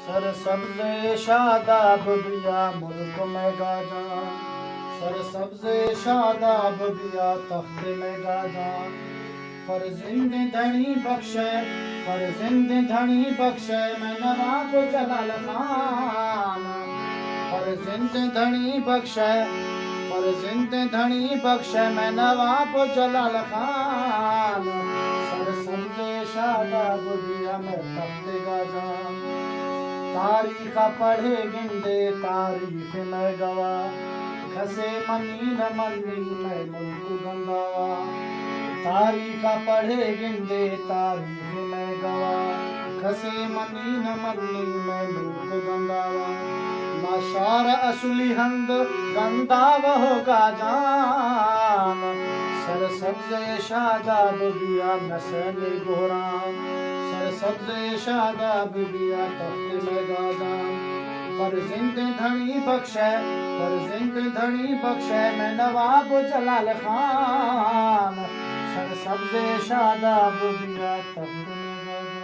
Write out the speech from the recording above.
Sir सब्ज़े Shadab बिया मुल्क में गाजान, सर सब्ज़े शादाब बिया तख्त में गाजान। फरजिंद धनी बख्शे, फरजिंद धनी बख्शे मैं नवाब जलाल खान। फरजिंद धनी बख्शे, फरजिंद धनी बख्शे मैं नवाब जलाल खान। सर सब्ज़े शादाब बिया मैं तख्त गाजान। तारीख पढ़े गिंदे तारीख में गवा, घसे मनी न मनी में मुल्क गंगावा। तारीख पढ़े गिंदे तारीख में गवा, घसे मनी न मनी में मुल्क गंगावा। माशार असली हंद गंदाव होगा जान, सर सब्ज़े शादाब बिया नस्ल गोरान। सर सब्ज़े शादाब बिया तख्त में गाजान। फरजिंद धनी बख्शे, फरजिंद धनी बख्शे मैं नवाब जलाल खान। सर सब्ज़े शादाब बिया तख्त में गाजान।